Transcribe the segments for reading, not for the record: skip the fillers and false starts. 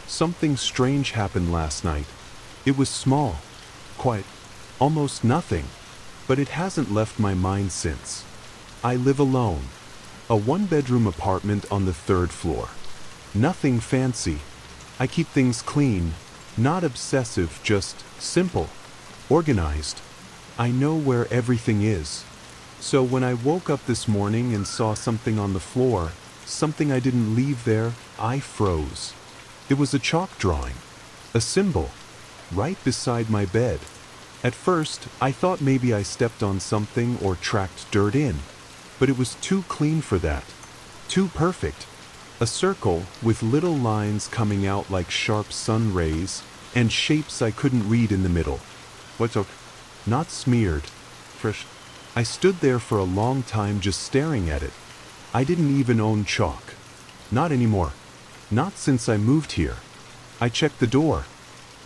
Something strange happened last night. It was small, quiet, almost nothing, but it hasn't left my mind since. I live alone. A one-bedroom apartment on the third floor. Nothing fancy. I keep things clean, not obsessive, just simple, organized. I know where everything is. So when I woke up this morning and saw something on the floor, something I didn't leave there, I froze. It was a chalk drawing, a symbol, right beside my bed. At first, I thought maybe I stepped on something or tracked dirt in, but it was too clean for that. Too perfect. A circle with little lines coming out like sharp sun rays and shapes I couldn't read in the middle. What's up? Not smeared. Fresh. I stood there for a long time just staring at it. I didn't even own chalk. Not anymore. Not since I moved here. I checked the door.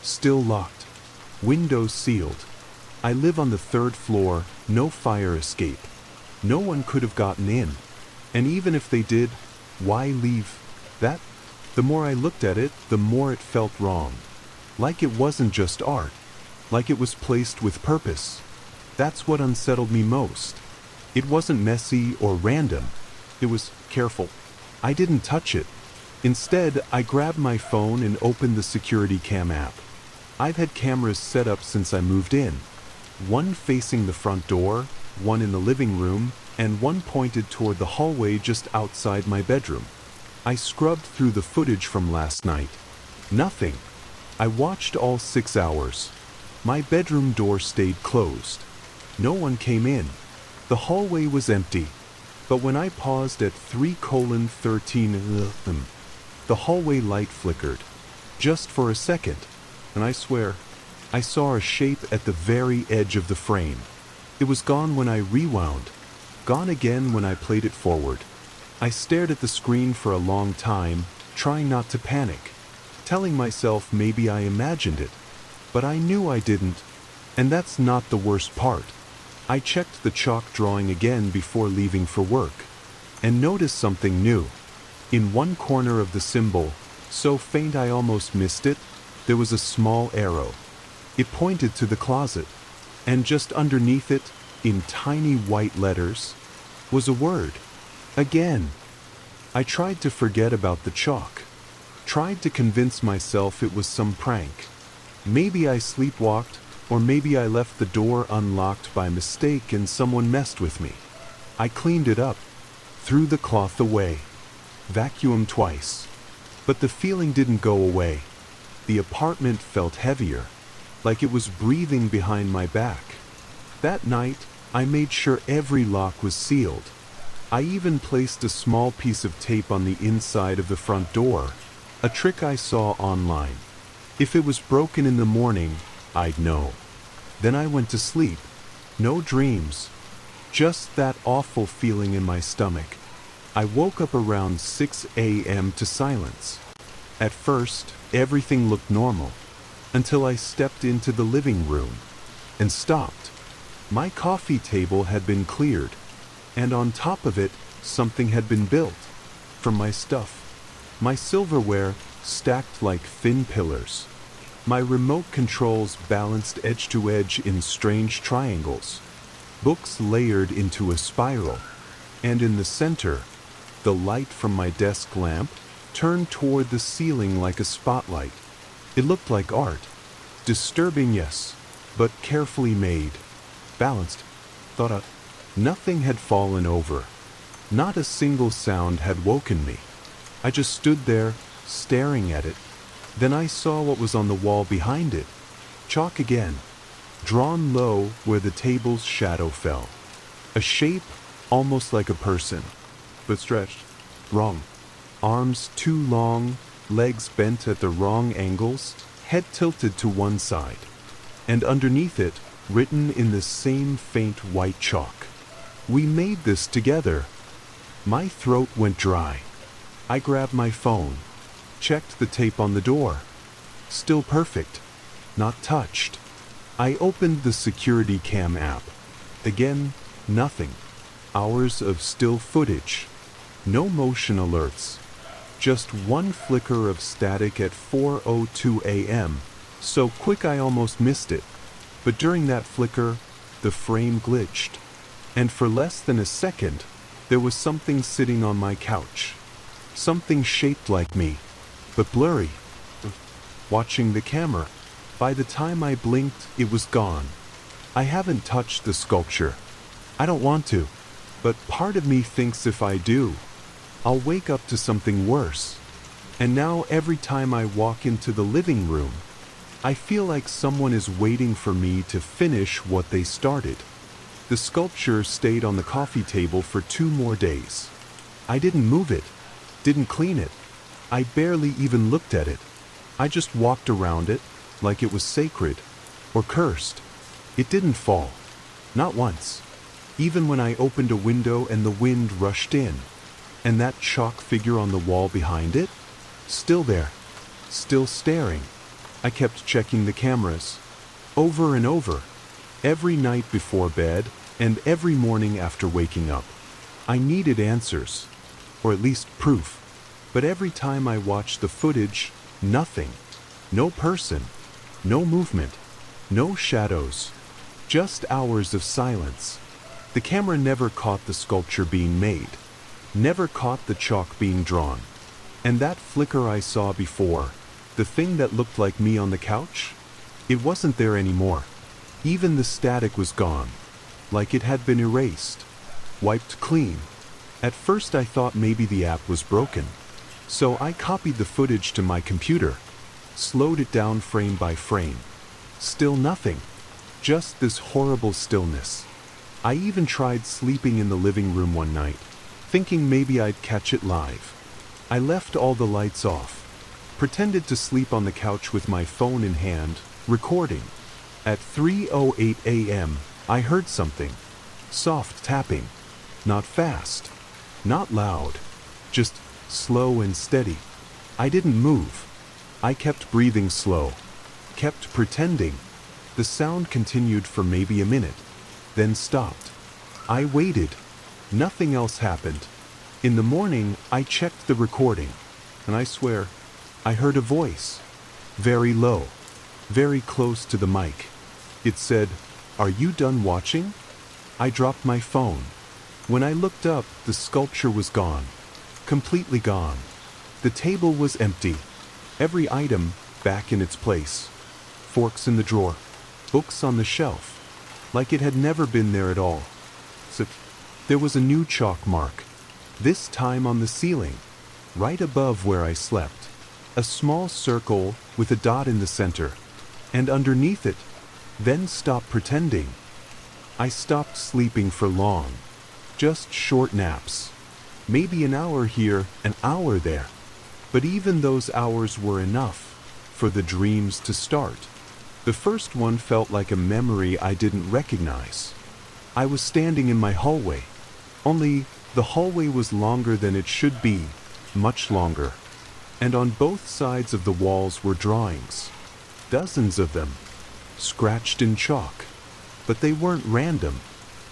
Still locked. Windows sealed. I live on the third floor, no fire escape. No one could have gotten in. And even if they did, why leave that? The more I looked at it, the more it felt wrong. Like it wasn't just art. Like it was placed with purpose. That's what unsettled me most. It wasn't messy or random. It was careful. I didn't touch it. Instead, I grabbed my phone and opened the security cam app. I've had cameras set up since I moved in. One facing the front door, one in the living room, and one pointed toward the hallway just outside my bedroom. I scrubbed through the footage from last night. Nothing. I watched all 6 hours. My bedroom door stayed closed. No one came in. The hallway was empty. But when I paused at 3:13, the hallway light flickered. Just for a second. And I swear, I saw a shape at the very edge of the frame. It was gone when I rewound. Gone again when I played it forward. I stared at the screen for a long time, trying not to panic. Telling myself maybe I imagined it. But I knew I didn't. And that's not the worst part. I checked the chalk drawing again before leaving for work. And noticed something new. In one corner of the symbol, so faint I almost missed it, there was a small arrow. It pointed to the closet. And just underneath it, in tiny white letters, was a word. Again. I tried to forget about the chalk. Tried to convince myself it was some prank. Maybe I sleepwalked, or maybe I left the door unlocked by mistake and someone messed with me. I cleaned it up. Threw the cloth away. Vacuumed twice. But the feeling didn't go away. The apartment felt heavier, like it was breathing behind my back. That night, I made sure every lock was sealed. I even placed a small piece of tape on the inside of the front door, a trick I saw online. If it was broken in the morning, I'd know. Then I went to sleep. No dreams. Just that awful feeling in my stomach. I woke up around 6 a.m. to silence. At first, everything looked normal, until I stepped into the living room and stopped. My coffee table had been cleared, and on top of it, something had been built. From my stuff. My silverware stacked like thin pillars. My remote controls balanced edge to edge in strange triangles. Books layered into a spiral. And in the center, the light from my desk lamp turned toward the ceiling like a spotlight. It looked like art. Disturbing, yes, but carefully made. Balanced. Thought out. Nothing had fallen over. Not a single sound had woken me. I just stood there, staring at it. Then I saw what was on the wall behind it. Chalk again. Drawn low where the table's shadow fell. A shape almost like a person, but stretched. Wrong. Arms too long, legs bent at the wrong angles, head tilted to one side. And underneath it, written in the same faint white chalk. We made this together. My throat went dry. I grabbed my phone. Checked the tape on the door. Still perfect. Not touched. I opened the security cam app. Again, nothing. Hours of still footage. No motion alerts. Just one flicker of static at 4:02 a.m., so quick I almost missed it. But during that flicker, the frame glitched. And for less than a second, there was something sitting on my couch. Something shaped like me, but blurry. Watching the camera. By the time I blinked, it was gone. I haven't touched the sculpture. I don't want to. But part of me thinks if I do, I'll wake up to something worse. And now every time I walk into the living room, I feel like someone is waiting for me to finish what they started. The sculpture stayed on the coffee table for 2 more days. I didn't move it, didn't clean it. I barely even looked at it. I just walked around it like it was sacred or cursed. It didn't fall. Not once. Even when I opened a window and the wind rushed in. And that chalk figure on the wall behind it? Still there. Still staring. I kept checking the cameras. Over and over. Every night before bed, and every morning after waking up. I needed answers. Or at least proof. But every time I watched the footage, nothing. No person. No movement. No shadows. Just hours of silence. The camera never caught the sculpture being made. Never caught the chalk being drawn. And that flicker I saw before, the thing that looked like me on the couch? It wasn't there anymore. Even the static was gone. Like it had been erased. Wiped clean. At first I thought maybe the app was broken. So I copied the footage to my computer. Slowed it down frame by frame. Still nothing. Just this horrible stillness. I even tried sleeping in the living room one night, thinking maybe I'd catch it live. I left all the lights off. Pretended to sleep on the couch with my phone in hand, recording. At 3:08 a.m., I heard something. Soft tapping. Not fast. Not loud. Just slow and steady. I didn't move. I kept breathing slow. Kept pretending. The sound continued for maybe a minute. Then stopped. I waited. Nothing else happened. In the morning, I checked the recording. And I swear, I heard a voice. Very low. Very close to the mic. It said, "Are you done watching?" I dropped my phone. When I looked up, the sculpture was gone. Completely gone. The table was empty. Every item back in its place. Forks in the drawer. Books on the shelf. Like it had never been there at all. So there was a new chalk mark. This time on the ceiling. Right above where I slept. A small circle with a dot in the center. And underneath it. Then stop pretending. I stopped sleeping for long. Just short naps. Maybe an hour here, an hour there. But even those hours were enough for the dreams to start. The first one felt like a memory I didn't recognize. I was standing in my hallway. Only the hallway was longer than it should be, much longer. And on both sides of the walls were drawings. Dozens of them. Scratched in chalk. But they weren't random.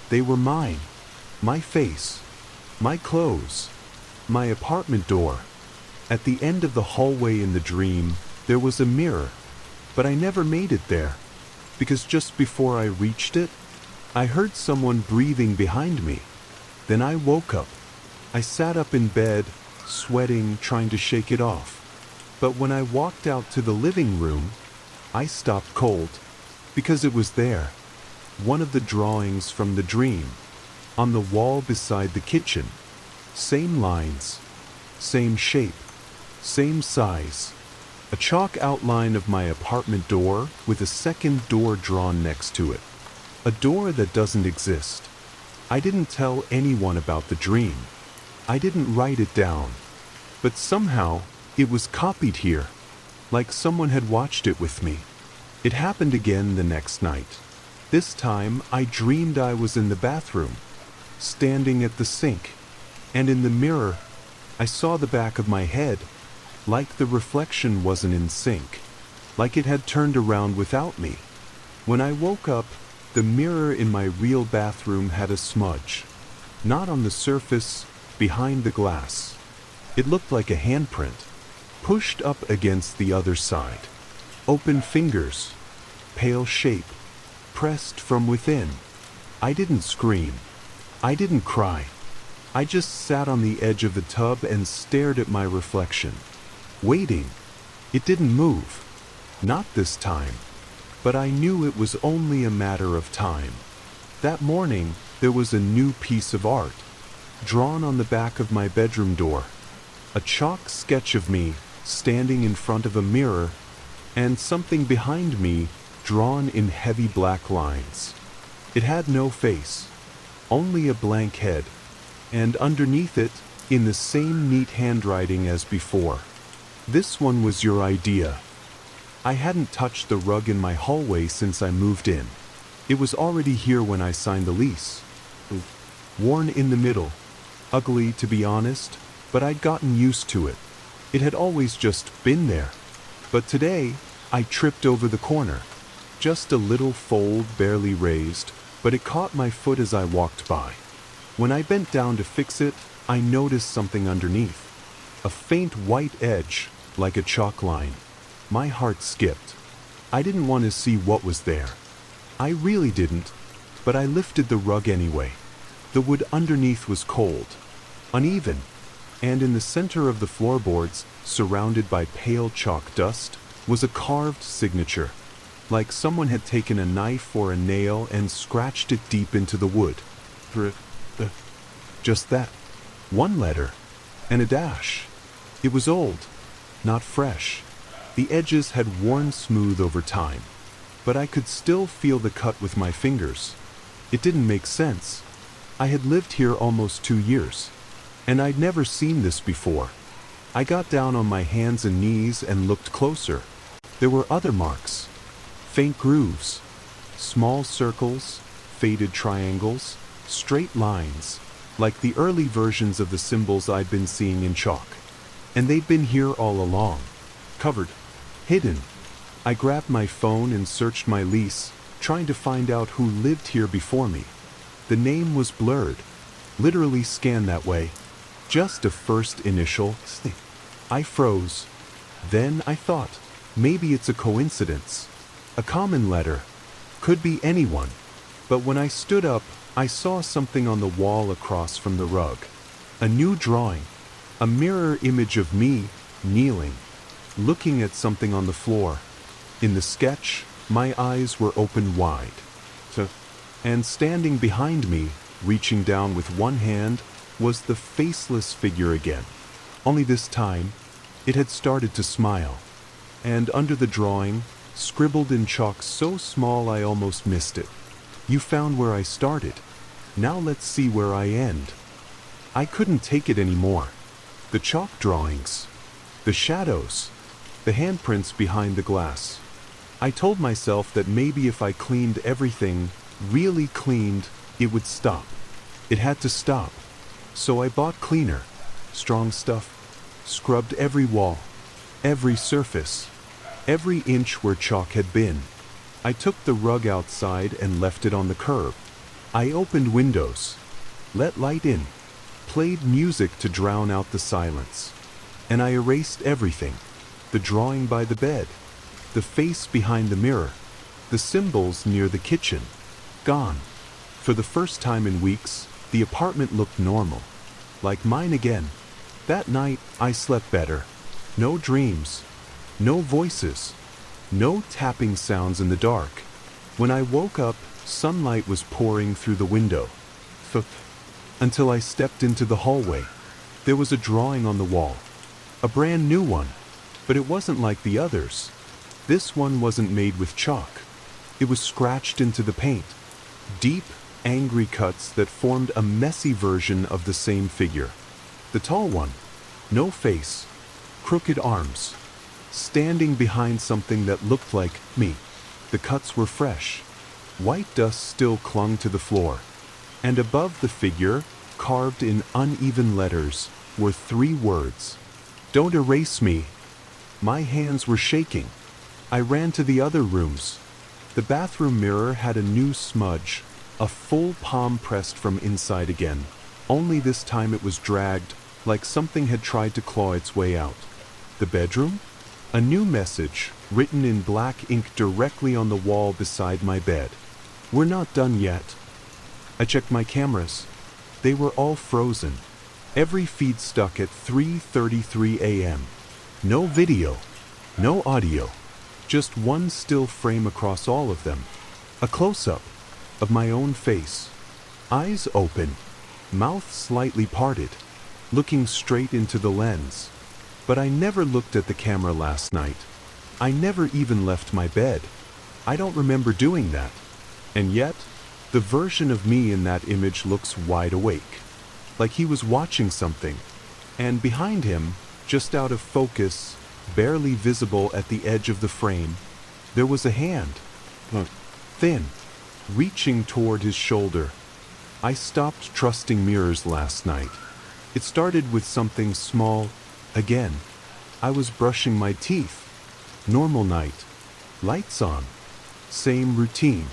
They were mine. My face. My clothes. My apartment door. At the end of the hallway in the dream, there was a mirror. But I never made it there. Because just before I reached it, I heard someone breathing behind me. Then I woke up. I sat up in bed, sweating, trying to shake it off. But when I walked out to the living room, I stopped cold. Because it was there. One of the drawings from the dream. On the wall beside the kitchen. Same lines. Same shape. Same size. A chalk outline of my apartment door with a second door drawn next to it. A door that doesn't exist. I didn't tell anyone about the dream. I didn't write it down. But somehow, it was copied here. Like someone had watched it with me. It happened again the next night. This time, I dreamed I was in the bathroom. Standing at the sink. And in the mirror, I saw the back of my head. Like the reflection wasn't in sync. Like it had turned around without me. When I woke up, the mirror in my real bathroom had a smudge. Not on the surface, behind the glass. It looked like a handprint, pushed up against the other side. Open fingers, pale shape, pressed from within. I didn't scream. I didn't cry. I just sat on the edge of the tub and stared at my reflection, waiting. It didn't move. Not this time. But I knew it was only a matter of time. That morning, there was a new piece of art, drawn on the back of my bedroom door. A chalk sketch of me, standing in front of a mirror, and something behind me, drawn in heavy black lines. It had no face, only a blank head, and underneath it, in the same neat handwriting as before. This one was your idea. I hadn't touched the rug in my hallway since I moved in. It was already here when I signed the lease. Worn in the middle. Ugly, to be honest, but I'd gotten used to it. It had always just been there. But today, I tripped over the corner. Just a little fold, barely raised, but it caught my foot as I walked by. When I bent down to fix it, I noticed something underneath. A faint white edge, like a chalk line. My heart skipped. I didn't want to see what was there. I really didn't, but I lifted the rug anyway. The wood underneath was cold, uneven, and in the center of the floorboards, surrounded by pale chalk dust, was a carved signature, like someone had taken a knife or a nail and scratched it deep into the wood. Just that. One letter, and a dash. It was old, not fresh. The edges had worn smooth over time, but I could still feel the cut with my fingers. It didn't make sense. I had lived here almost 2 years, and I'd never seen this before. I got down on my hands and knees and looked closer. There were other marks, faint grooves, small circles, faded triangles, straight lines, like the early versions of the symbols I'd been seeing in chalk. And they'd been here all along, covered, hidden. I grabbed my phone and searched my lease, trying to find out who lived here before me. The name was blurred, literally scanned that way. Just a first initial. I froze. Then I thought, maybe it's a coincidence. A common letter. Could be anyone. But when I stood up, I saw something on the wall across from the rug. A new drawing. A mirror image of me, kneeling, looking at something on the floor. In the sketch, my eyes were open wide. And standing behind me, reaching down with one hand, was the faceless figure again. Only this time, it had started to smile. And under the drawing, scribbled in chalk so small I almost missed it. You found where I started. Now let's see where I end. I couldn't take it anymore. The chalk drawings, the shadows, the handprints behind the glass. I told myself that maybe if I cleaned everything, really cleaned, it would stop. It had to stop. So I bought cleaner, strong stuff, scrubbed every wall, every surface, every inch where chalk had been. I took the rug outside and left it on the curb. I opened windows, let light in, played music to drown out the silence. And I erased everything. The drawing by the bed, the face behind the mirror, the symbols near the kitchen. Gone. For the first time in weeks, the apartment looked normal. Like mine again. That night, I slept better. No dreams. No voices. No tapping sounds in the dark. When I woke up, sunlight was pouring through the window. Until I stepped into the hallway. There was a drawing on the wall. A brand new one. But it wasn't like the others. This one wasn't made with chalk. It was scratched into the paint. Deep, angry cuts that formed a messy version of the same figure. The tall one. No face. Crooked arms. Standing behind something that looked like me. The cuts were fresh. White dust still clung to the floor. And above the figure, carved in uneven letters, were 3 words. Don't erase me. My hands were shaking. I ran to the other rooms. The bathroom mirror had a new smudge, a full palm pressed from inside again. Only this time it was dragged, like something had tried to claw its way out. The bedroom? A new message, written in black ink directly on the wall beside my bed. "We're not done yet." I checked my cameras. They were all frozen. Every feed stuck at 3:33 a.m. No video, no audio, just one still frame across all of them. A close-up of my own face. Eyes open, mouth slightly parted, looking straight into the lens. But I never looked at the camera last night. I never even left my bed. I don't remember doing that. And yet, the version of me in that image looks wide awake, like he was watching something. And behind him, just out of focus, barely visible at the edge of the frame, there was a hand, thin, reaching toward his shoulder. I stopped trusting mirrors last night. It started with something small. Again, I was brushing my teeth. Normal night. Lights on. Same routine.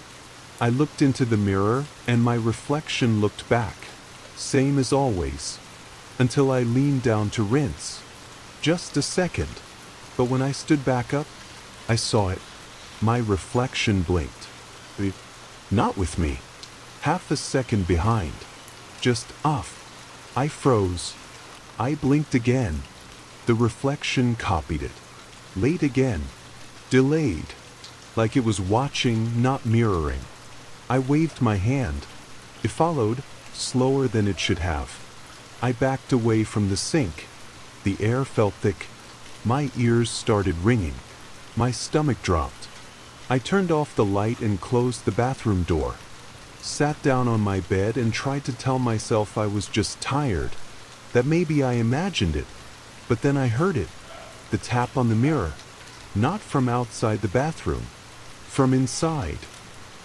I looked into the mirror, and my reflection looked back. Same as always. Until I leaned down to rinse. Just a second. But when I stood back up, I saw it. My reflection blinked. Not with me. Half a second behind. Just off. I froze. I blinked again. The reflection copied it. Late again. Delayed. Like it was watching, not mirroring. I waved my hand. It followed, slower than it should have. I backed away from the sink. The air felt thick. My ears started ringing. My stomach dropped. I turned off the light and closed the bathroom door. Sat down on my bed and tried to tell myself I was just tired, that maybe I imagined it. But then I heard it, the tap on the mirror, not from outside the bathroom, from inside.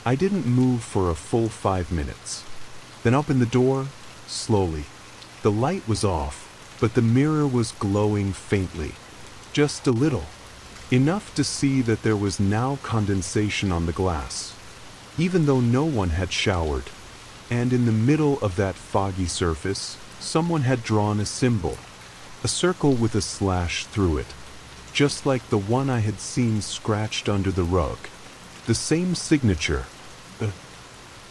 I didn't move for a full 5 minutes. Then opened the door, slowly. The light was off, but the mirror was glowing faintly, just a little, enough to see that there was now condensation on the glass, even though no one had showered. And in the middle of that foggy surface, someone had drawn a symbol, a circle with a slash through it, just like the one I had seen scratched under the rug. The same signature,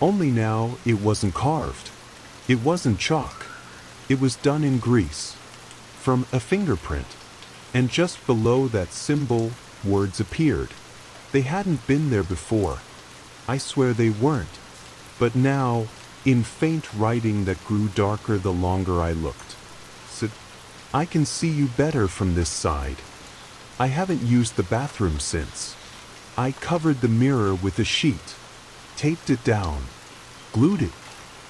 only now it wasn't carved. It wasn't chalk. It was done in grease, from a fingerprint. And just below that symbol, words appeared. They hadn't been there before. I swear they weren't. But now, in faint writing that grew darker the longer I looked. Said, "I can see you better from this side. I haven't used the bathroom since. I covered the mirror with a sheet, taped it down, glued it,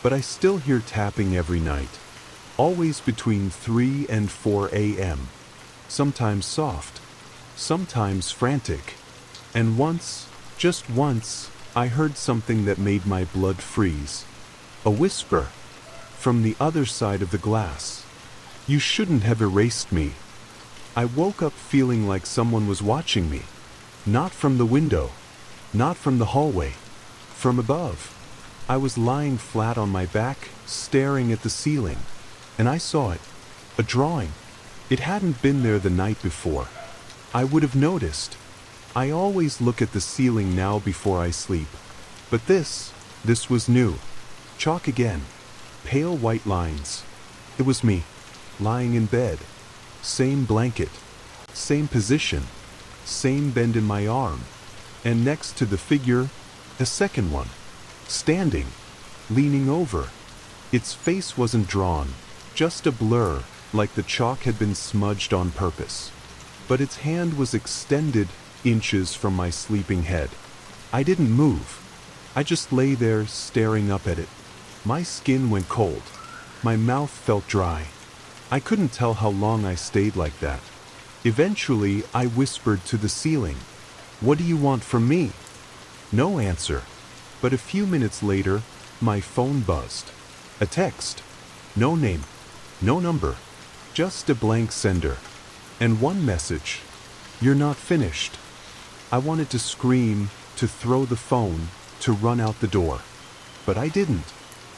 but I still hear tapping every night, always between 3 and 4 a.m., sometimes soft, sometimes frantic. And once, just once, I heard something that made my blood freeze. A whisper from the other side of the glass. You shouldn't have erased me." I woke up feeling like someone was watching me. Not from the window, not from the hallway, from above. I was lying flat on my back, staring at the ceiling, and I saw it. A drawing. It hadn't been there the night before. I would have noticed. I always look at the ceiling now before I sleep. But this was new. Chalk again. Pale white lines. It was me, lying in bed. Same blanket. Same position. Same bend in my arm. And next to the figure, a second one. Standing. Leaning over. Its face wasn't drawn. Just a blur, like the chalk had been smudged on purpose. But its hand was extended inches from my sleeping head. I didn't move. I just lay there staring up at it. My skin went cold. My mouth felt dry. I couldn't tell how long I stayed like that. Eventually, I whispered to the ceiling, "What do you want from me?" No answer. But a few minutes later, my phone buzzed. A text. No name. No number. Just a blank sender. And one message. "You're not finished." I wanted to scream, to throw the phone, to run out the door. But I didn't.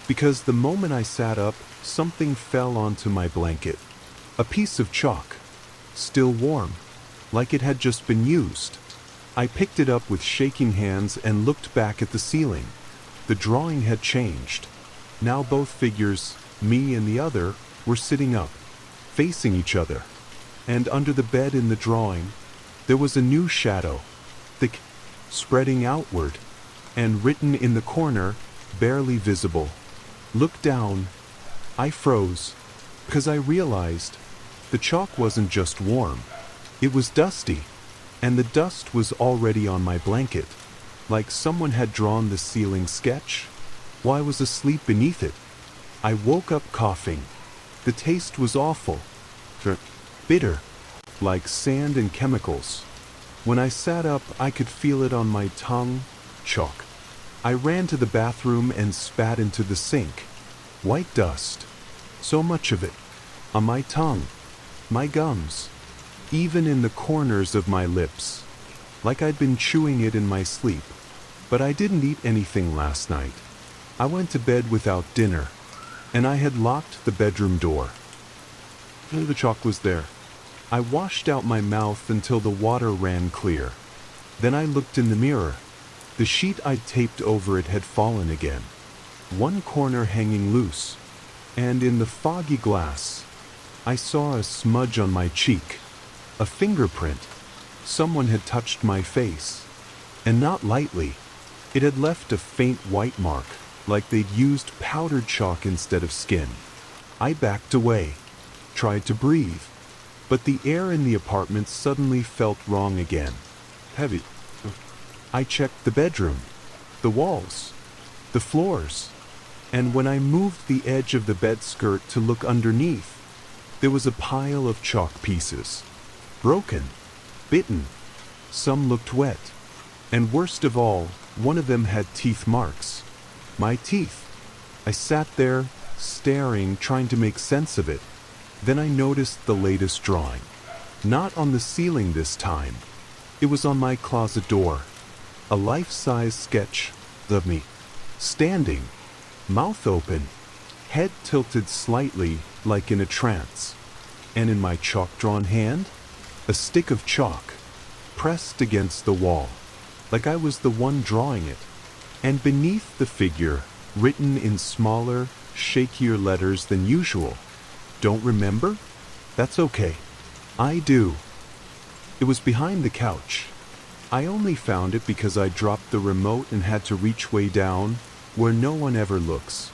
Because the moment I sat up, something fell onto my blanket. A piece of chalk, still warm, like it had just been used. I picked it up with shaking hands and looked back at the ceiling. The drawing had changed. Now both figures, me and the other, were sitting up, facing each other. And under the bed in the drawing, there was a new shadow, thick, spreading outward, and written in the corner, barely visible. Look down. I froze, because I realized the chalk wasn't just warm. It was dusty, and the dust was already on my blanket, like someone had drawn the ceiling sketch while I was asleep beneath it. I woke up coughing. The taste was awful, bitter, like sand and chemicals. When I sat up, I could feel it on my tongue, chalk. I ran to the bathroom and spat into the sink. White dust, so much of it, on my tongue, my gums, even in the corners of my lips, like I'd been chewing it in my sleep. But I didn't eat anything last night. I went to bed without dinner, and I had locked the bedroom door. The chalk was there. I washed out my mouth until the water ran clear. Then I looked in the mirror. The sheet I'd taped over it had fallen again, one corner hanging loose, and in the foggy glass, I saw a smudge on my cheek, a fingerprint. Someone had touched my face, and not lightly. It had left a faint white mark, like they'd used powdered chalk instead of skin. I backed away, tried to breathe, but the air in the apartment suddenly felt wrong again. Heavy. I checked the bedroom, the walls, the floors, and when I moved the edge of the bed skirt to look underneath, there was a pile of chalk pieces. Broken, bitten, some looked wet, and worst of all, one of them had teeth marks. My teeth. I sat there, staring, trying to make sense of it. Then I noticed the latest drawing. Not on the ceiling this time. It was on my closet door. A life-size sketch of me, standing, mouth open, head tilted slightly like in a trance. And in my chalk-drawn hand, a stick of chalk, pressed against the wall, like I was the one drawing it. And beneath the figure, written in smaller, shakier letters than usual, "Don't remember? That's okay. I do." It was behind the couch. I only found it because I dropped the remote and had to reach way down, where no one ever looks.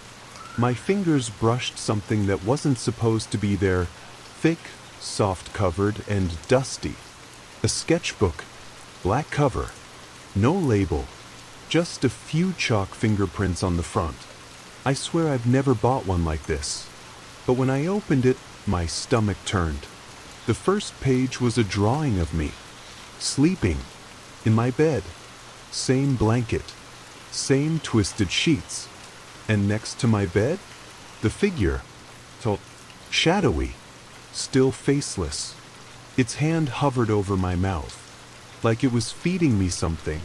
My fingers brushed something that wasn't supposed to be there, thick, soft-covered, and dusty. A sketchbook, black cover, no label, just a few chalk fingerprints on the front. I swear I've never bought one like this. But when I opened it, my stomach turned. The first page was a drawing of me, sleeping, in my bed, same blanket, same twisted sheets, and next to my bed, the figure, tall, shadowy, still faceless. Its hand hovered over my mouth, like it was feeding me something.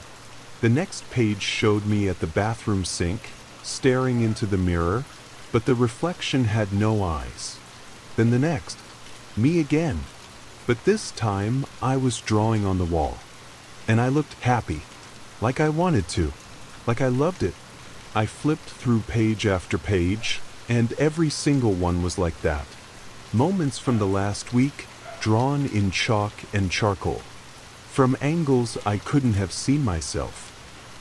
The next page showed me at the bathroom sink, staring into the mirror, but the reflection had no eyes. Then the next, me again, but this time I was drawing on the wall. And I looked happy, like I wanted to, like I loved it. I flipped through page after page, and every single one was like that. Moments from the last week, drawn in chalk and charcoal. From angles I couldn't have seen myself.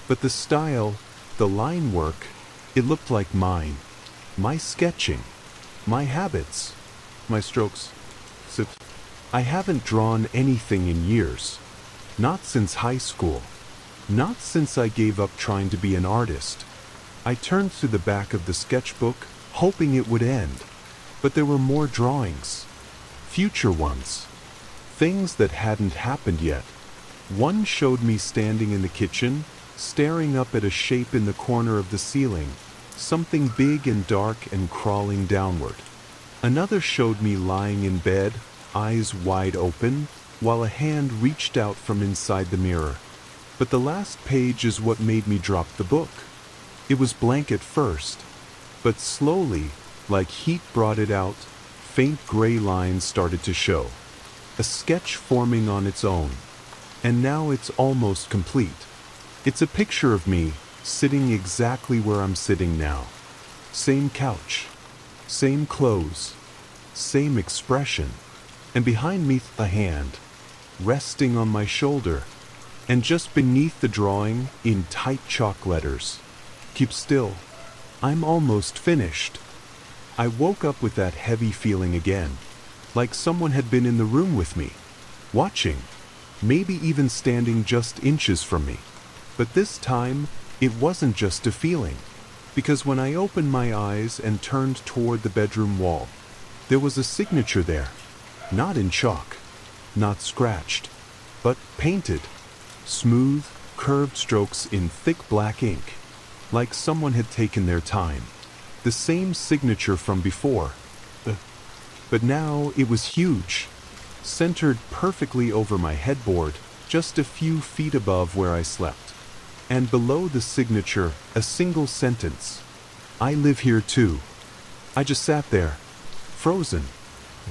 But the style, the line work, it looked like mine. My sketching, my habits, my strokes. I haven't drawn anything in years. Not since high school. Not since I gave up trying to be an artist. I turned to the back of the sketchbook, hoping it would end. But there were more drawings. Future ones. Things that hadn't happened yet. One showed me standing in the kitchen, staring up at a shape in the corner of the ceiling, something big and dark and crawling downward. Another showed me lying in bed, eyes wide open, while a hand reached out from inside the mirror. But the last page is what made me drop the book. It was blank at first, but slowly, like heat brought it out, faint gray lines started to show. A sketch forming on its own. And now it's almost complete. It's a picture of me, sitting exactly where I'm sitting now. Same couch. Same clothes. Same expression. And behind me a hand, resting on my shoulder. And just beneath the drawing, in tight chalk letters, "Keep still. I'm almost finished." I woke up with that heavy feeling again, like someone had been in the room with me, watching, maybe even standing just inches from me. But this time, it wasn't just a feeling, because when I opened my eyes and turned toward the bedroom wall, there was a signature there, not in chalk, not scratched, but painted. Smooth, curved strokes in thick black ink, like someone had taken their time. The same signature from before. But now it was huge, centered perfectly over my headboard, just a few feet above where I slept. And below the signature, a single sentence. "I live here too." I just sat there, frozen,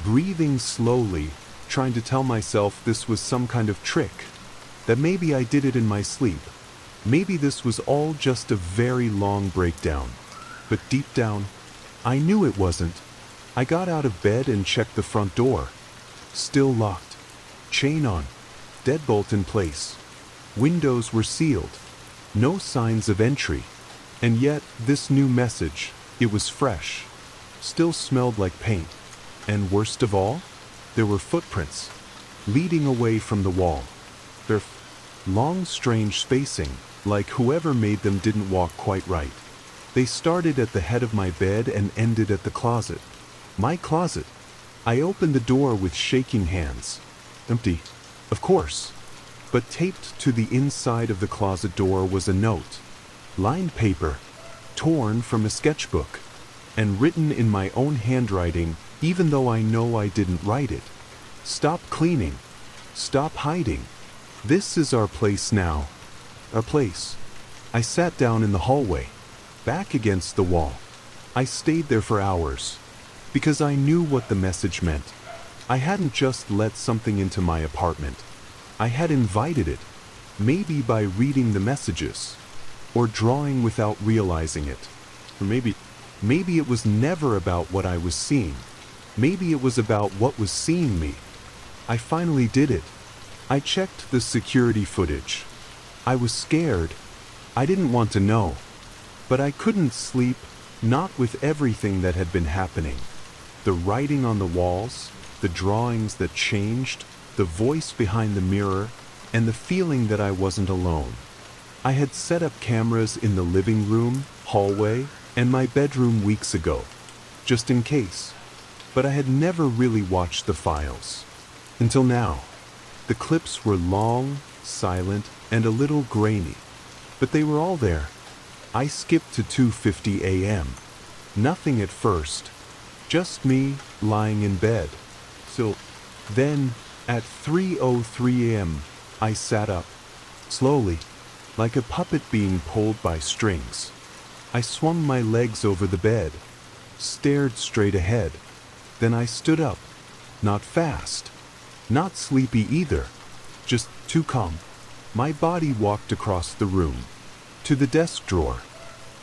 breathing slowly, trying to tell myself this was some kind of trick. That maybe I did it in my sleep. Maybe this was all just a very long breakdown. But deep down, I knew it wasn't. I got out of bed and checked the front door. Still locked. Chain on. Deadbolt in place. Windows were sealed. No signs of entry. And yet, this new message, it was fresh. Still smelled like paint. And worst of all, there were footprints, leading away from the wall. Their long, strange spacing, like whoever made them didn't walk quite right. They started at the head of my bed and ended at the closet. My closet. I opened the door with shaking hands. Empty, of course. But taped to the inside of the closet door was a note. Lined paper, torn from a sketchbook, and written in my own handwriting, even though I know I didn't write it. "Stop cleaning. Stop hiding. This is our place now." Our place. I sat down in the hallway, back against the wall. I stayed there for hours, because I knew what the message meant. I hadn't just let something into my apartment. I had invited it, maybe by reading the messages, or drawing without realizing it. Or maybe it was never about what I was seeing. Maybe it was about what was seeing me. I finally did it. I checked the security footage. I was scared. I didn't want to know. But I couldn't sleep, not with everything that had been happening. The writing on the walls, the drawings that changed, the voice behind the mirror, and the feeling that I wasn't alone. I had set up cameras in the living room, hallway, and my bedroom weeks ago, just in case. But I had never really watched the files. Until now. The clips were long, silent, and a little grainy. But they were all there. I skipped to 2:50 a.m. Nothing at first. Just me, lying in bed. So, then, at 3:03 a.m., I sat up. Slowly, like a puppet being pulled by strings. I swung my legs over the bed, stared straight ahead. Then I stood up. Not fast. Not sleepy either. Just too calm. My body walked across the room, to the desk drawer,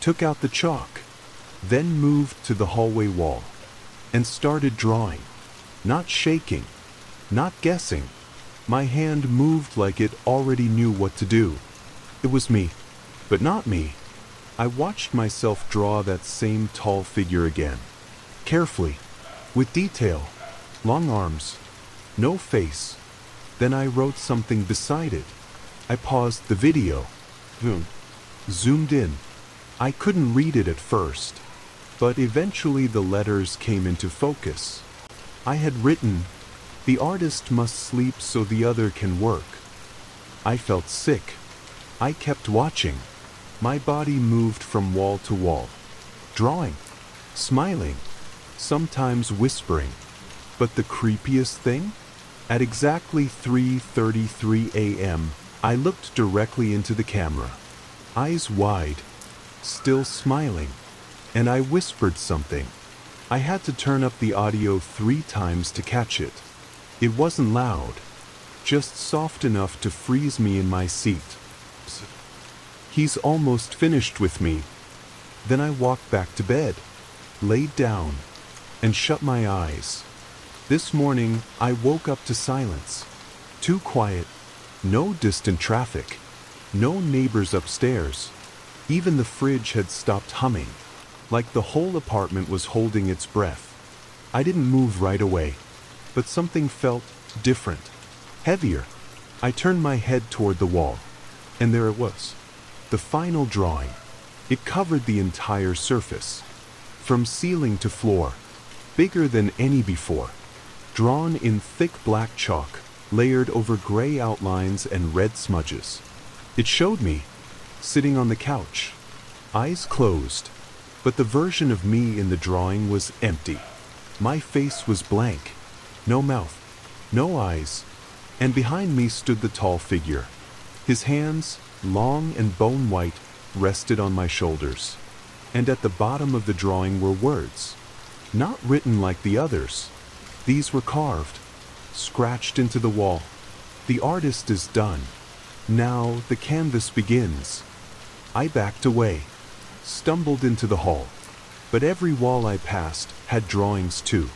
took out the chalk, then moved to the hallway wall, and started drawing. Not shaking, not guessing. My hand moved like it already knew what to do. It was me, but not me. I watched myself draw that same tall figure again. Carefully, with detail, long arms, no face. Then I wrote something beside it. I paused the video. Zoomed in. I couldn't read it at first, but eventually the letters came into focus. I had written, "The artist must sleep so the other can work." I felt sick. I kept watching. My body moved from wall to wall, drawing, smiling, sometimes whispering. But the creepiest thing? At exactly 3:33 a.m., I looked directly into the camera, eyes wide, still smiling, and I whispered something. I had to turn up the audio 3 times to catch it. It wasn't loud, just soft enough to freeze me in my seat. He's almost finished with me. Then I walked back to bed, laid down, and shut my eyes. This morning, I woke up to silence. Too quiet, no distant traffic, no neighbors upstairs. Even the fridge had stopped humming, like the whole apartment was holding its breath. I didn't move right away, but something felt different, heavier. I turned my head toward the wall, and there it was. The final drawing. It covered the entire surface, from ceiling to floor, bigger than any before, drawn in thick black chalk, layered over gray outlines and red smudges. It showed me, sitting on the couch, eyes closed, but the version of me in the drawing was empty. My face was blank, no mouth, no eyes, and behind me stood the tall figure. His hands, long and bone white, rested on my shoulders, and at the bottom of the drawing were words, not written like the others. These were carved, scratched into the wall. The artist is done. Now the canvas begins. I backed away, stumbled into the hall, but every wall I passed had drawings too,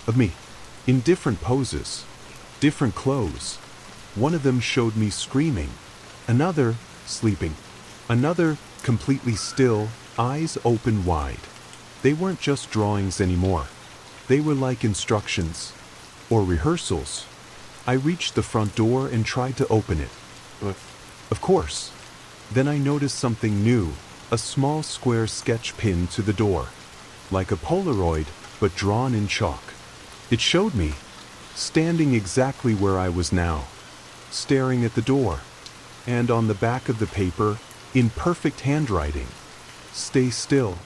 of me, in different poses, different clothes. One of them showed me screaming, another sleeping, another completely still, eyes open wide. They weren't just drawings anymore. They were like instructions, or rehearsals. I reached the front door and tried to open it. Of course. Then I noticed something new, a small square sketch pinned to the door, like a Polaroid, but drawn in chalk. It showed me, standing exactly where I was now, staring at the door, and on the back of the paper, in perfect handwriting, "Stay still.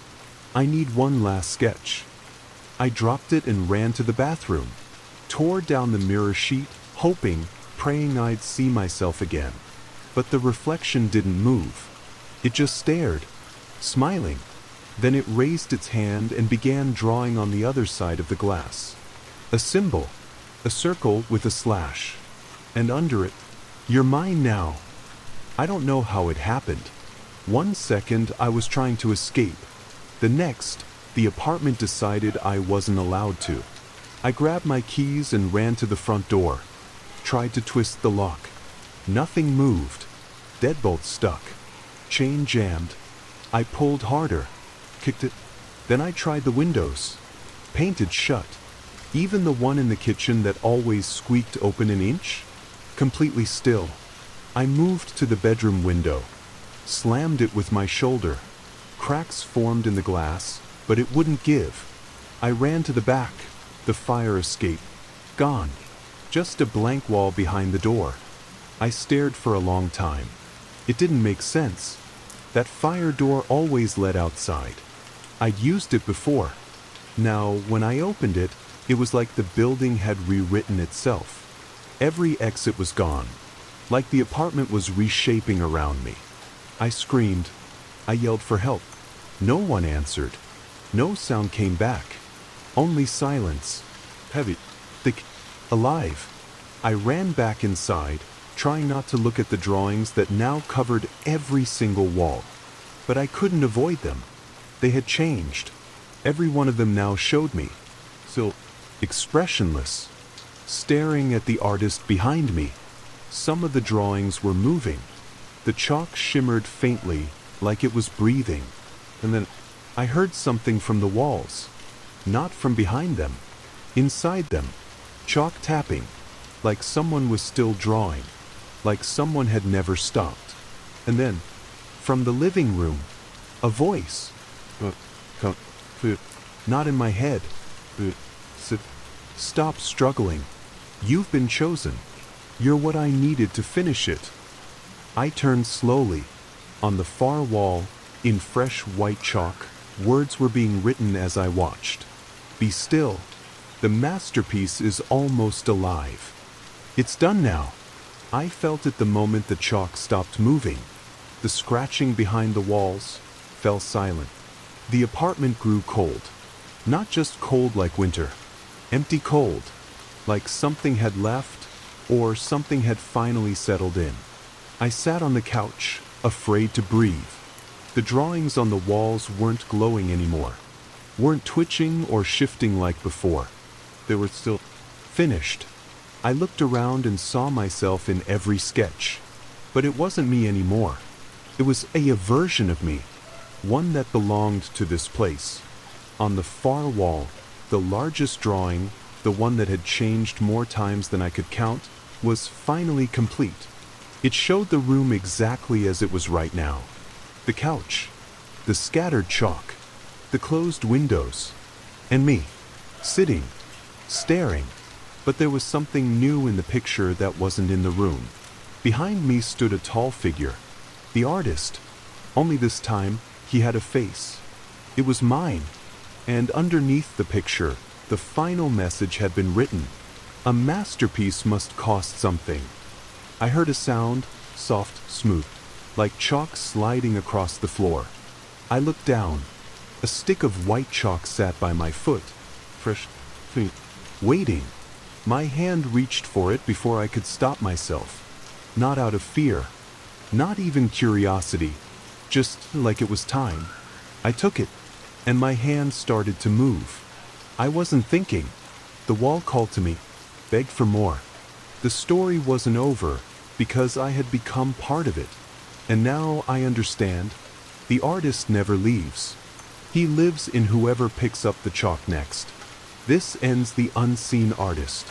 I need one last sketch." I dropped it and ran to the bathroom, tore down the mirror sheet, hoping, praying I'd see myself again. But the reflection didn't move. It just stared, smiling. Then it raised its hand and began drawing on the other side of the glass. A symbol, a circle with a slash. And under it, "You're mine now." I don't know how it happened. One second I was trying to escape. The next, the apartment decided I wasn't allowed to. I grabbed my keys and ran to the front door. Tried to twist the lock. Nothing moved. Deadbolt stuck. Chain jammed. I pulled harder. Kicked it. Then I tried the windows. Painted shut. Even the one in the kitchen that always squeaked open an inch. Completely still. I moved to the bedroom window. Slammed it with my shoulder. Cracks formed in the glass, but it wouldn't give. I ran to the back. The fire escape. Gone. Just a blank wall behind the door. I stared for a long time. It didn't make sense. That fire door always led outside. I'd used it before. Now, when I opened it, it was like the building had rewritten itself. Every exit was gone, like the apartment was reshaping around me. I screamed. I yelled for help. No one answered. No sound came back. Only silence. Heavy, thick, alive. I ran back inside, trying not to look at the drawings that now covered every single wall. But I couldn't avoid them. They had changed. Every one of them now showed me. Still, expressionless, staring at the artist behind me. Some of the drawings were moving. The chalk shimmered faintly, like it was breathing. And then I heard something from the walls. Not from behind them. Inside them. Chalk tapping. Like someone was still drawing. Like someone had never stopped. And then, from the living room, a voice. Not in my head. Stop struggling. You've been chosen. You're what I needed to finish it. I turned slowly. On the far wall, in fresh white chalk, words were being written as I watched. Be still. The masterpiece is almost alive. It's done now. I felt it the moment the chalk stopped moving. The scratching behind the walls fell silent. The apartment grew cold. Not just cold like winter. Empty cold. Like something had left, or something had finally settled in. I sat on the couch, afraid to breathe. The drawings on the walls weren't glowing anymore. Weren't twitching or shifting like before. They were still finished. I looked around and saw myself in every sketch. But it wasn't me anymore. It was a version of me. One that belonged to this place. On the far wall, the largest drawing, the one that had changed more times than I could count, was finally complete. It showed the room exactly as it was right now. The couch, the scattered chalk, the closed windows, and me, sitting, staring. But there was something new in the picture that wasn't in the room. Behind me stood a tall figure, the artist. Only this time, he had a face. It was mine. And underneath the picture, the final message had been written. A masterpiece must cost something. I heard a sound, soft, smooth, like chalk sliding across the floor. I looked down. A stick of white chalk sat by my foot, fresh, waiting. My hand reached for it before I could stop myself. Not out of fear, not even curiosity, just like it was time. I took it, and my hand started to move. I wasn't thinking. The wall called to me, begged for more. The story wasn't over, because I had become part of it. And now I understand. The artist never leaves. He lives in whoever picks up the chalk next. This ends the unseen artist.